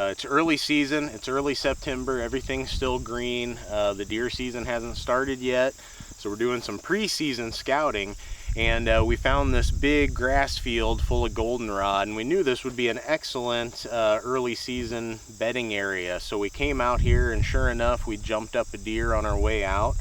It's early season, it's early September, everything's still green. The deer season hasn't started yet, so we're doing some pre-season scouting, and we found this big grass field full of goldenrod, and we knew this would be an excellent early season bedding area. So we came out here, and sure enough, we jumped up a deer on our way out,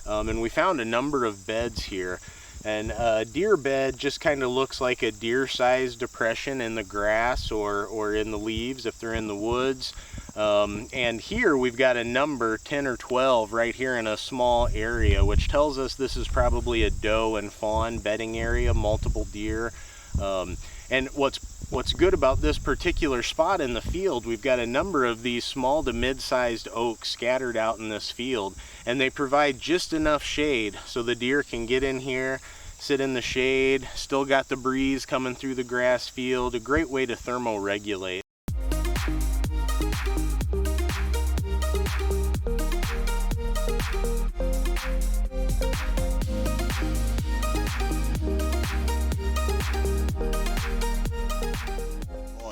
and we found a number of beds here. And a deer bed just kind of looks like a deer-sized depression in the grass or in the leaves if they're in the woods. And here we've got a number 10 or 12 right here in a small area, which tells us this is probably a doe and fawn bedding area, multiple deer. And what's good about this particular spot in the field, we've got a number of these small to mid-sized oaks scattered out in this field, and they provide just enough shade so the deer can get in here, sit in the shade, still got the breeze coming through the grass field. A great way to thermoregulate.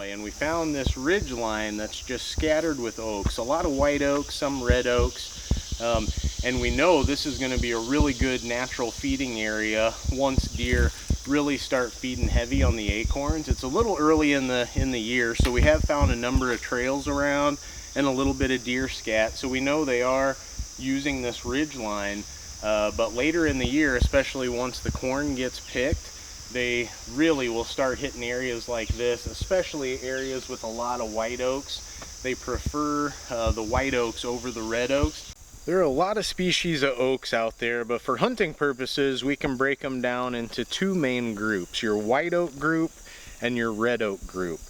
And we found this ridge line that's just scattered with oaks, a lot of white oaks, some red oaks, and we know this is going to be a really good natural feeding area once deer really start feeding heavy on the acorns. It's a little early in the year, so we have found a number of trails around and a little bit of deer scat, so we know they are using this ridge line, but later in the year, especially once the corn gets picked, they really will start hitting areas like this, especially areas with a lot of white oaks. They prefer the white oaks over the red oaks. There are a lot of species of oaks out there, but for hunting purposes, we can break them down into two main groups, your white oak group and your red oak group.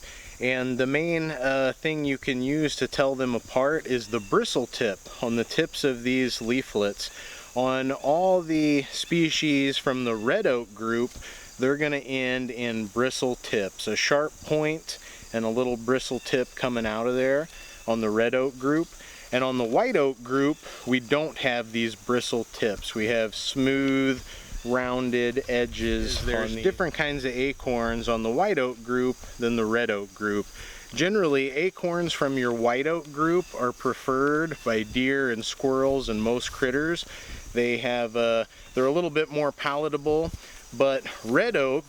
And the main thing you can use to tell them apart is the bristle tip on the tips of these leaflets. On all the species from the red oak group, they're going to end in bristle tips, a sharp point and a little bristle tip coming out of there on the red oak group. And on the white oak group, we don't have these bristle tips. We have smooth, rounded edges. There's different kinds of acorns on the white oak group than the red oak group. Generally, acorns from your white oak group are preferred by deer and squirrels and most critters. They have, they're a little bit more palatable. But red oak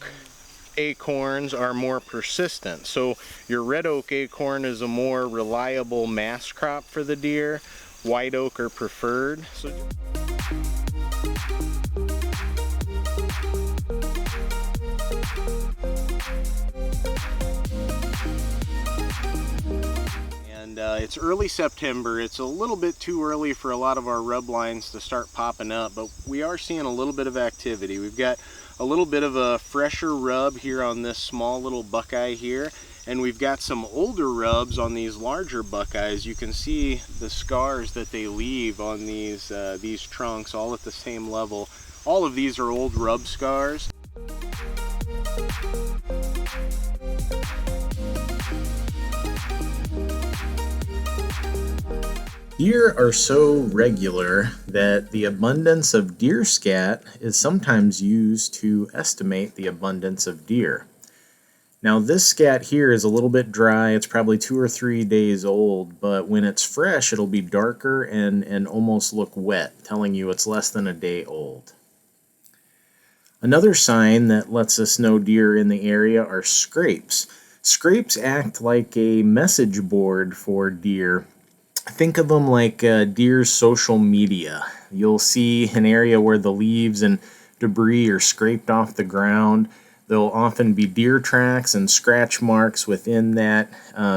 acorns are more persistent. So your red oak acorn is a more reliable mass crop for the deer. White oak are preferred. It's early September. It's a little bit too early for a lot of our rub lines to start popping up, but we are seeing a little bit of activity. We've got a little bit of a fresher rub here on this small little buckeye here, and we've got some older rubs on these larger buckeyes. You can see the scars that they leave on these trunks all at the same level. All of these are old rub scars. Deer are so regular that the abundance of deer scat is sometimes used to estimate the abundance of deer. Now this scat here is a little bit dry, it's probably 2 or 3 days old, but when it's fresh it'll be darker and almost look wet, telling you it's less than a day old. Another sign that lets us know deer in the area are scrapes. Scrapes act like a message board for deer. Think of them like deer's social media. You'll see an area where the leaves and debris are scraped off the ground. There'll often be deer tracks and scratch marks within that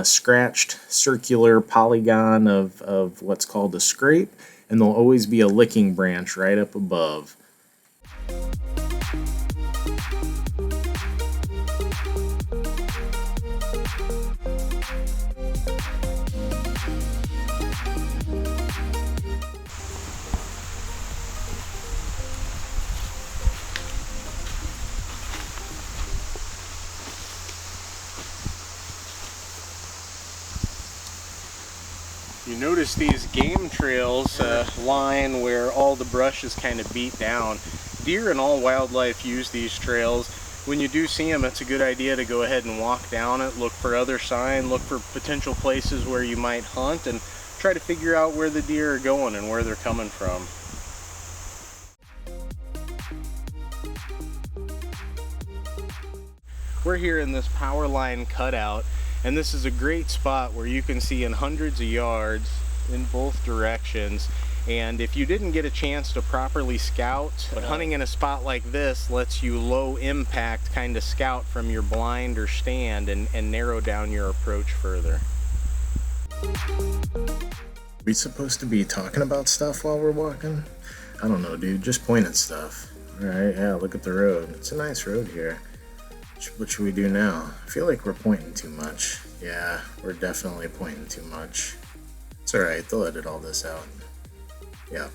scratched circular polygon of what's called a scrape, and there'll always be a licking branch right up above. You notice these game trails line where all the brush is kind of beat down. Deer and all wildlife use these trails. when you do see them, it's a good idea to go ahead and walk down it, look for other sign, look for potential places where you might hunt, and try to figure out where the deer are going and where they're coming from. We're here in this power line cutout, and this is a great spot where you can see in hundreds of yards in both directions. And if you didn't get a chance to properly scout, but hunting in a spot like this lets you low impact kind of scout from your blind or stand and narrow down your approach further. Are we supposed to be talking about stuff while we're walking? I don't know, dude, just point at stuff. Alright, yeah, look at the road. It's a nice road here. What should we do now? I feel like we're pointing too much. Yeah, we're definitely pointing too much. It's alright, they'll edit all this out. Yeah.